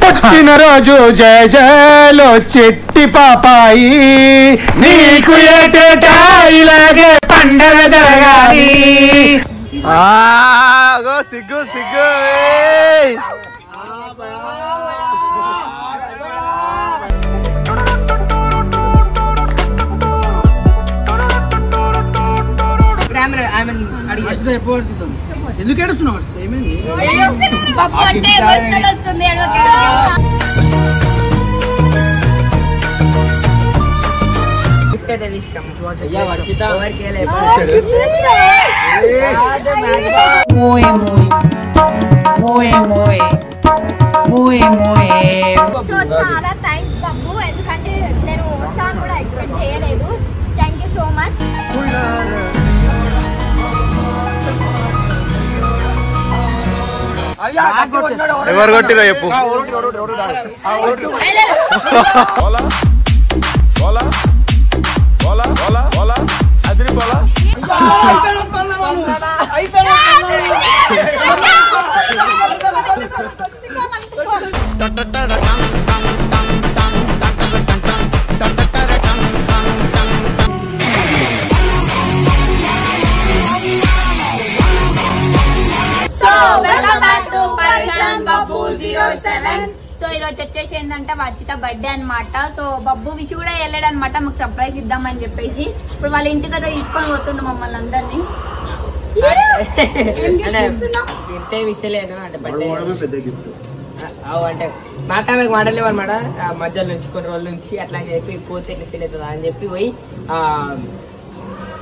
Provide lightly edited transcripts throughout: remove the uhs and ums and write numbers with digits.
పుట్టినరోజు జయ జయలో చిట్టి పాపాయి నీకు ఏటేటా ఇలాగే పండగ జరగాలి. సిగ్గు సిగ్గు ఎందుకు ఏడుస్తున్నావు? సో చాలా థ్యాంక్స్ బాబు, ఎందుకంటే నేను వస్తాను కూడా ఎక్స్పెక్ట్ చేయలేదు. Thank you so much. ఎవరు కొట్టిరా చెప్పు. సో ఈరోజు వచ్చేసి ఏంటంటే వర్షిత బర్త్డే అనమాట. సో బబ్బు విష్ కూడా వెళ్ళాడు అనమాట, మాకు సర్ప్రైజ్ ఇద్దామని చెప్పేసి. ఇప్పుడు వాళ్ళ ఇంటికి కదా తీసుకొని పోతుండు మమ్మల్ని అందరినీ. గిఫ్ట్ విషయలేను అంటే బర్త్డే అంటే మాట్లాడక మాటలేవు అనమాట. మధ్యలో నుంచి కొన్ని రోజుల నుంచి అట్లా చెప్పి పోతే ఎట్లా ఫీల్ అవుతుందా అని చెప్పి పోయి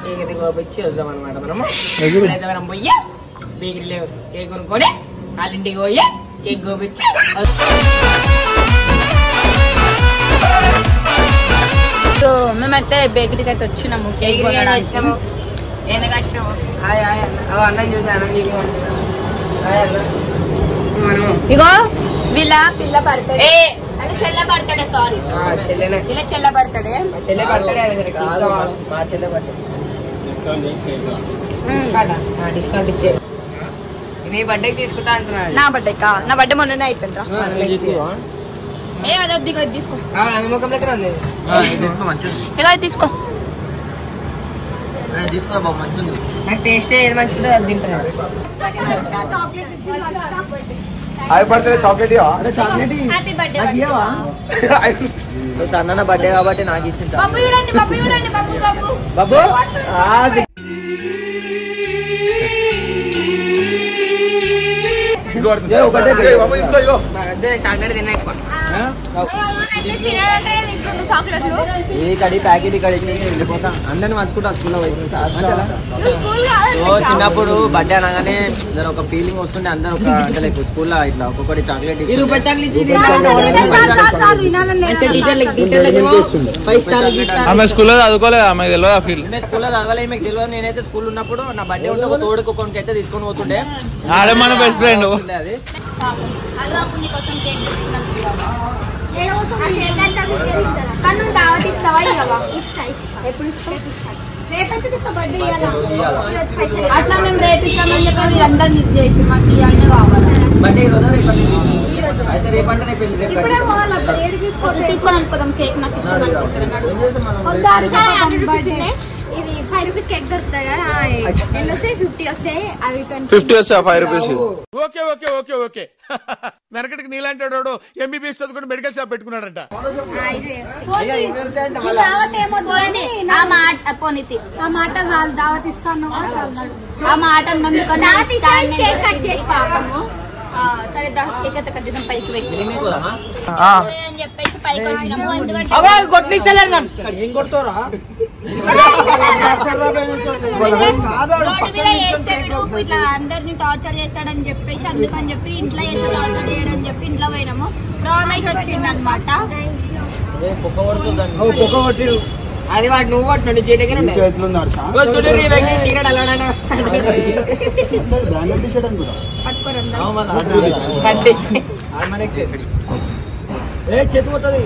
కేక్ అయితే కోపించి వద్దాం అనమాట. మనము ఇప్పుడైతే మనం పోయి బేకరీలో కేక్ కొనుక్కొని వాళ్ళ ఇంటికి పోయి కేక్ కోపించి సో మేమైతే బేకరీకి అయితే వచ్చినాము. కేక్ వచ్చినాము. ఎందుకు వచ్చినాము? అన్నం చూసి అన్నం చూసి ఇగో వీళ్ళ పిల్ల పడతాడే, అది చెల్ల పడతాడే. సారీ ఇలా చెల్ల పడతాడే. చెల్లె పడతాడే మా చెల్లె పడతాడు. డిస్కౌంట్ ఇచ్చే నీ బర్త్డేకి తీసుకుంటా అంటున్నా. నా బర్త్డే కా? నా బర్త్డే మొన్ననే అయిపోయిందా? ఏ అదే దిగో తీసుకో. ముఖం దగ్గర ఉంది. ఇలా తీసుకో. నాకు టేస్ట్ ఏది మంచిదో అది తింటున్నాను. చాక్లెట్ హ్యాపీ బర్త్డే అన్న బర్త్డే కాబట్టి నాకు ఇచ్చింది. బాబు చూడండి, బాబు చూడండి, బాబు బాబు బాబు చాక్లెట్ తిన్నా ఎక్కువ. ఏ కడి ప్యాకెట్ ఇక్కడ వెళ్ళిపోతా అందరిని మంచుకుంటా స్కూల్లో చిన్నప్పుడు బర్త్డే అనగానే ఒక ఫీలింగ్ వస్తుండే. అందరు ఒక అంటే లైక్ స్కూల్లో ఇట్లా ఒక్కొక్కటి చాక్లెట్ ఆమె స్కూల్లో చదువుకోలేదు, ఆమె తెలియదు ఆ ఫీల్. స్కూల్లో చదవలేదు, మీకు తెలియదు. నేనైతే స్కూల్ ఉన్నప్పుడు నా బర్త్డే ఉంటే ఒక తోడుకు కొన్ని అయితే తీసుకొని పోతుండే. ఆడే మన బెస్ట్ ఫ్రెండ్. అది అట్లా మేము రేపు ఇస్తామని చెప్పి అందరు మిస్ చేసి మాకు ఇవన్నీ కావాలి. తీసుకొని వెళ్ళిపోదాం. కేక్ నాకు ఇష్టం అనిపిస్తుంది. ఇది 5 రూపీస్ కేక్ దొరుకుతాయి కదా, ఎన్ని వస్తాయి? 50 వస్తాయి. అవి 50 వస్తాయి 5 rupees. Okay okay okay okay. వెనకటికి నీలాంటి వాడు ఎంబీబీఎస్ చదువుకుని మెడికల్ షాప్ పెట్టుకున్నాడంట. ఆ మాట చాలు, దావత్ ఇస్తాను. ఆ మాట అన్నందుకని పాపము. సరే కేక్ అయితే ఖచ్చితంగా పైకి పెట్టి అని చెప్పేసి పైకి వచ్చినాము. ఎందుకంటే ఇట్లా అందరినీ టార్చర్ చేస్తాడని చెప్పేసి అందుకని చెప్పి ఇంట్లో చేసి టార్చర్ చేయడని చెప్పి ఇంట్లో పోయినాము. రమేష్ వచ్చింది అనమాట. అది వాడు నువ్వు పట్టు చేయడానికి చేతిపోతుంది.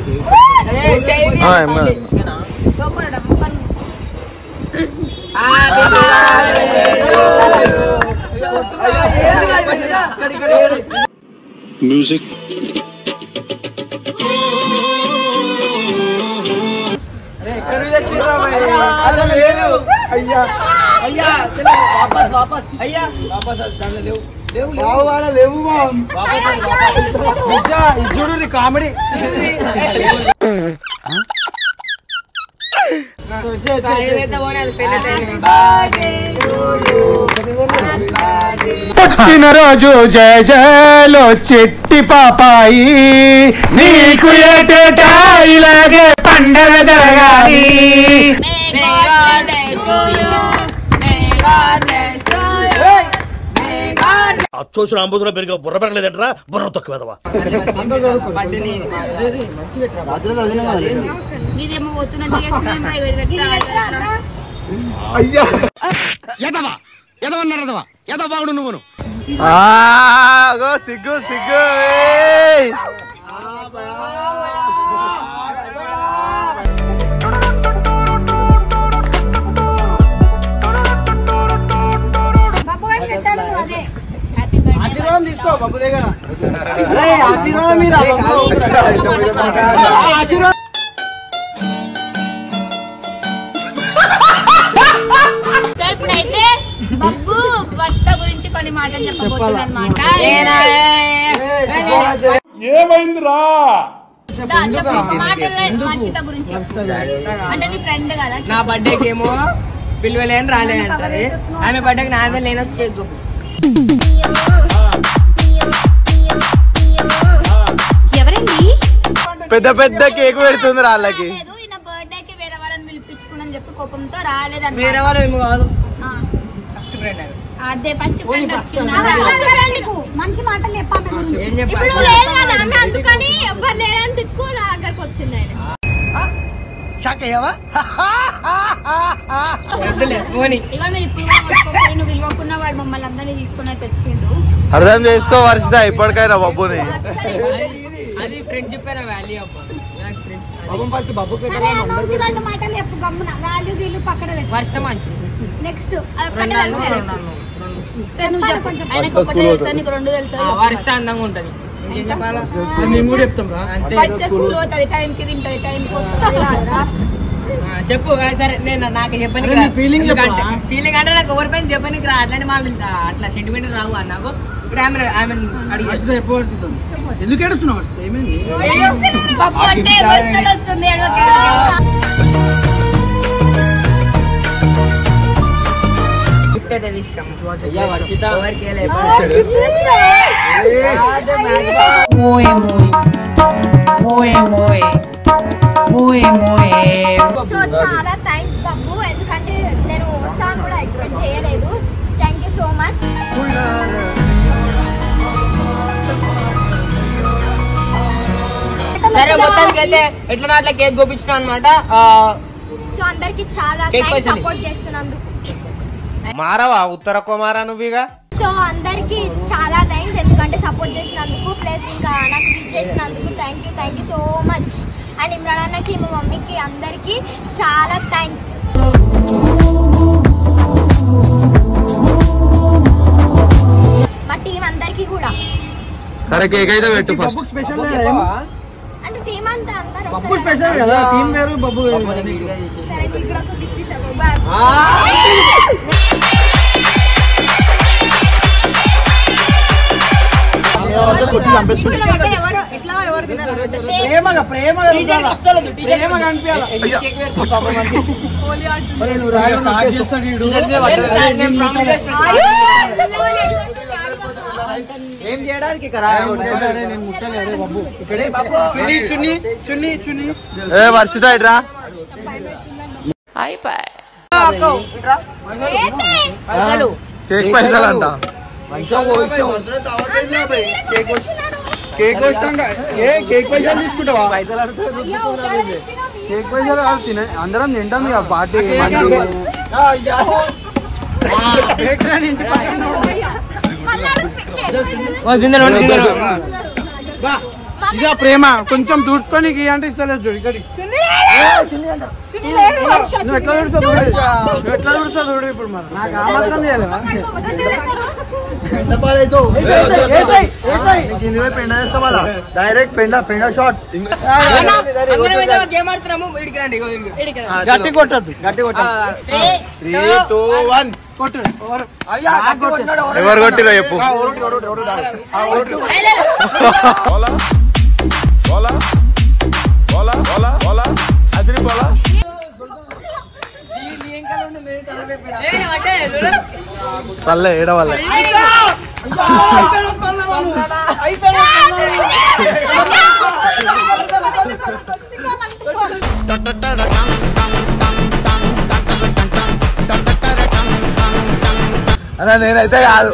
మ్యూజిక్ చూడు కామెడీ పుట్టినరోజు జయ జయలో చెట్టి పాపాయి నీకు ఏటేటా ఇలాగే పండగ జరగాలి. అచ్చోసిన అంబుధులో పెరిగే బుర్ర పెరగలేదంటరా బుర్ర తొక్కు వెదవా. ఇదేమో పోతున్నట్టు సిగ్గు సిగ్గు ఆశీర్వాదం తీసుకో బాబు దగ్గర. ఆశీర్వాదం సో ఇప్పుడైతే బబ్బు భర్త గురించి కొన్ని మాటలు చెప్పబోతున్నాడు అనమాట. ఏమైందిరా? మాటల్లో వర్షిత గురించి అంటే నీ ఫ్రెండ్ కదా. నా బర్త్డేకి ఏమో పిలువలేని రాలేదంటది, ఆమె బర్త్డేకి నాదే లేనొచ్చు కేక్ గొప్ప. ఎవరండి పెద్ద పెద్ద కేక్ పెడుతుంది వాళ్ళకి. ఈయన బర్త్డేకి వేరే వాళ్ళని పిలిపించుకుని చెప్పి కోపంతో రాలేదంట. వేరే వాళ్ళు ఏమో కాదు, ఫస్ట్ ఫ్రెండ్ అది. అదే ఫస్ట్ ఫ్రెండ్ వచ్చింది. మంచి మాటలు చెప్పాలి ఏం చెప్పాలి? ఇప్పుడు లేదు కదా ఆమె, అందుకని ఎవరు లేరని దిక్కు నా దగ్గరకు వచ్చింది ఆయన. వద్దులే, పోనీ. ఇక మీరు ఇప్పుడు కూడా కొట్టుకోకపోయి నువ్వు విలువకున్న వాడు మమ్మల్ని అందరినీ తీసుకుని అయితే వచ్చిండు. అర్థం చేసుకో వర్షిత ఇప్పటికైనా బబ్బుని. అది ఫ్రెండ్షిప్ వాల్యూ అబ్బా. నాకు ఫ్రెండ్ సరే, ఆ రోజు రెండు మాటలు చెప్పు గమ్మున. వాల్యూ వీళ్ళు పక్కన పెట్టు. వర్షం మంచిది. నెక్స్ట్ అదొక్కటే తెలుసు ఆయనకు. సరే, నువ్వు చెప్పు. ఆయనకు ఒకటే తెలుసా, నీకు రెండు తెలుసా? వరిస్తే అందంగా ఉంటది. ఇంకేం చెప్పాలా? మేము కూడా చెప్తాం రా. అంతే. బయట స్కూల్ పోతుంది, టైంకి తింటది, టైంకి వస్తుంది రాదురా? చెప్పు. సరే, నేను నాకు చెప్పని అరే, నీ feeling చెప్పు. ఫీలింగ్ అంటే నాకు ఎవరి పైన చెప్పనికి రా. అట్లాంటి మా అట్లా సెంటిమెంట్ రావు అని నాకు. ఇప్పుడు ఆమె అడిగి వర్షిత ఎప్పుడు వర్షితం ఎందుకు ఏడుస్తున్నావు? వర్షిత ఏమైంది? పప్పు అంటే ఎమోషనల్ వస్తుంది. గిఫ్ట్ అయితే తీసుకున్నాం. ఎవరికి సో చాలా థ్యాంక్స్ బబ్బు, ఎందుకంటే నేను వస్తాను కూడా ఎక్స్పెక్ట్ చేయలేదు. Thank you so much. సరే, మొత్తానికి అయితే ఎట్లా అట్లా కేక్ గోపించినాం అనమాట. సో అందరికి చాలా కేక్ థ్యాంక్స్ పైసలు. సపోర్ట్ చేస్తున్నందుకు. మారవా ఉత్తర కుమారా నువ్వుగా. సో అందరికి చాలా థ్యాంక్స్, ఎందుకంటే సపోర్ట్ చేసినందుకు, ప్లస్ ఇంకా నాకు విష్ చేసినందుకు thank you so much. And Imran అన్నకి, మా మమ్మీకి, అందరికి చాలా థ్యాంక్స్. మా టీం అందరికి కూడా. సరే కేక్ అయితే పెట్టు ఫస్ట్. బబ్బు స్పెషల్ అంటే టీం అంతా అందరూ బబ్బు వస్తారు స్పెషల్ కదా. కదా, టీం వేరు బబ్బు వేరు. సరే, నీకు కూడా ఒక గిఫ్ట్ ఇస్తాము. బాయ్. ప్రేమగా ప్రేమగా ప్రేమగా అనిపించాలి. నువ్వు రాయడం స్టార్ట్ చేస్తాడు వీడు. ఏం చేయడానికి నేను ముట్టలేదు బాబు. చున్నీ చున్నీ చున్నీ చున్నీ. ఏ వర్షిత ఇట్రా. కేక్ పైసలు అంట. కేక్ వచ్చినాక కేక్ పైసలు తీసుకుంటావా? కేక్ పైసలు తినే అందరం తింటాం ఇక పార్టీ. ఇక ప్రేమ కొంచెం దూడ్చుకొని అంటే ఇస్తలేదు చూడు. ఇక్కడ నువ్వు ఎట్లా దూడుస్తావు చూడు, ఇప్పుడు మరి నాకు ఆ మాత్రం చేయలేవా? డైరెక్ట్ పెండ షాట్. గేమ్ ఆడుతున్నాము. ఇడికి రండి. గట్టి కొట్టద్దు, గట్టి కొట్టద్దు. 3, 2, 1 కొట్టు. ఎవరు కొట్టిరో చెప్పు. తల్లే ఏడవాళ్ళే. అన్నా నేనైతే కాదు.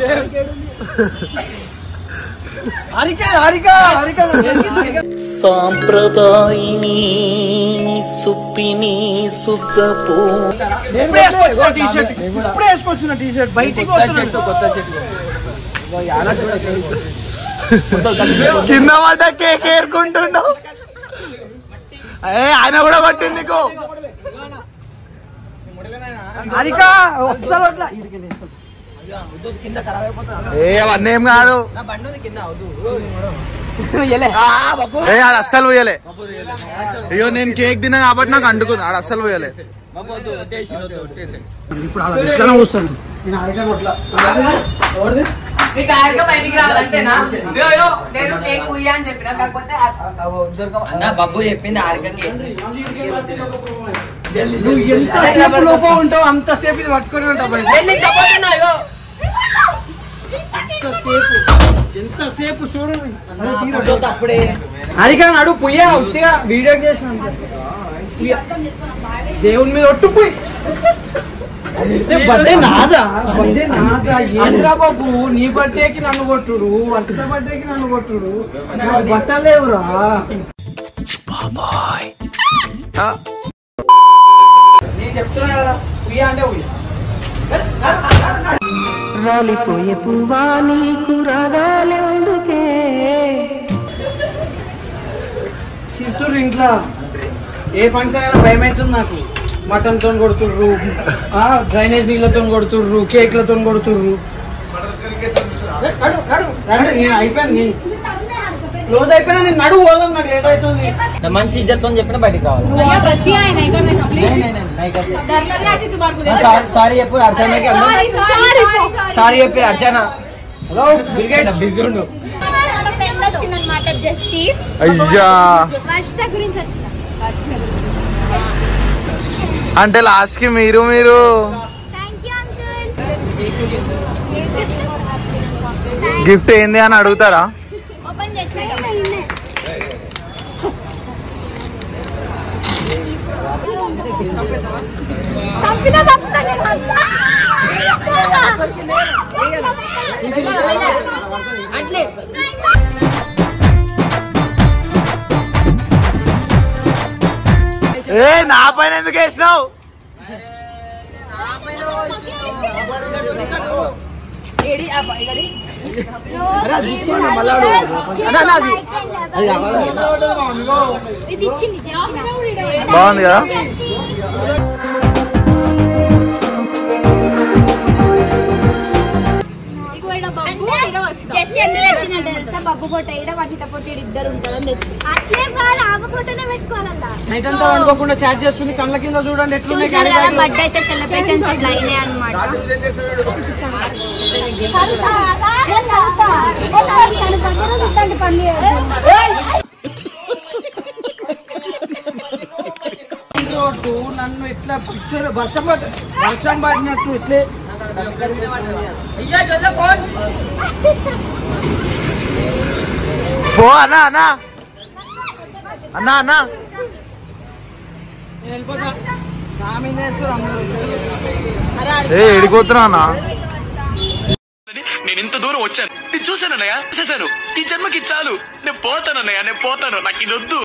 సాంప్రదాయిని సుప్పిని సుద్దపో ఇప్పుడే వేసుకొచ్చిన టీషర్ట్ బయటికి కింద మాట కేక్ ఏరుకుంటున్నావు. ఆయన కూడా కొట్టింది నీకు. అవన్నీ ఏం కాదు. ఆడ అస్సలు పోయలే. అయ్యో నేను కేక్ తిన్నా కాబట్టి నాకు అంటుకుంది. ఆడ అస్సలు పోయలే. ఇప్పుడు అలా వస్తాను. నీకు ఆరిక బయటికి రావాలంటేనా? నేను కేక్ ఉయ్యా అని చెప్పిన, కాకపోతే బబ్బు చెప్పింది ఆరికకి. నువ్వు ఎంతసేపు లోపల ఉంటావు అంతసేపు ఇది పట్టుకొని ఉంటావు. ఎంతసేపు చూడు అప్పుడే అరికా నడు పుయ్యా ఉత్తిగా వీడియో చేసిన దేవుని మీద ఒట్టు పోయి. బర్త్డే నాదా ఏంద్రా బాబు, నీ బర్త్డేకి నన్ను కొట్టుడు, వర్ష బర్త్డేకి నన్ను కొట్టుడు, నాకు బట్టలేవురా. నేను చెప్తున్నా కదా పుయ్యా అంటే పుయ్యా. రాలిపోయే పువ్వా నీకు రాగాలెందుకే. చిత్తూరు ఇంట్లో ఏ ఫంక్షన్ అయినా భయం అవుతుంది నాకు. మటన్ తో కొడుతుర్రు, డ్రైనేజ్ నీళ్ళతో కొడుతుర్రు, కేక్లతో కొడుతుర్రు. నేను అయిపోయింది, క్లోజ్ అయిపోయినా. నేను నడువు పోదాం, నాకు లేట్ అవుతుంది. మంచి ఇజ్జత్ అని చెప్పిన బయటికి రావాలి. సారీ చెప్పు అర్చనకి. సారీ చెప్పి అర్చన. హలో బిజీ ఉండు. ఫ్రెండ్ వచ్చిందనమాట జెస్సీ. అయ్యా వర్షిత గురించి వచ్చిన. అంటే లాస్ట్ కి మీరు థ్యాంక్ యూ అంకుల్. గిఫ్ట్ ఏంది అని అడుగుతారా? ఓపెన్ చేయండి. ఏ నా పైన ఎందుకు వేసినావు? ఇది ఇచ్చింది బాగుంది కదా. జెస్సీ ఎందుకు తెచ్చినట్టు తెలుసా? బబ్బు ఫోటో ఈడ వర్షిత ఫోటో ఇద్దరు ఉంటారని తెచ్చి. అట్లే బాగా ఆమె ఫోటోనే పెట్టుకోవాలన్నా. నైట్ అంతా వండుకోకుండా చాట్ చేస్తుంది. కళ్ళ కింద చూడండి ఎట్లున్నాయి. బర్త్డే అయితే సెలబ్రేషన్స్ అట్లా అయినాయి అనమాట. నన్ను ఇట్లా పిక్చర్ వర్షం పడినట్టు ఇట్లే. పో అన్నా అన్నా అన్నా అన్నా నేను వెళ్ళిపోతా. నా మీద వేస్తారు అందరూ. ఎడిపోతున్నా అన్నా. నేను ఇంత దూరం వచ్చాను, నేను చూశానన్నయ్య, చూశాను. ఈ జన్మకి చాలు, నేను పోతానన్నయ్య, నేను పోతాను, నాకు ఇది వద్దు.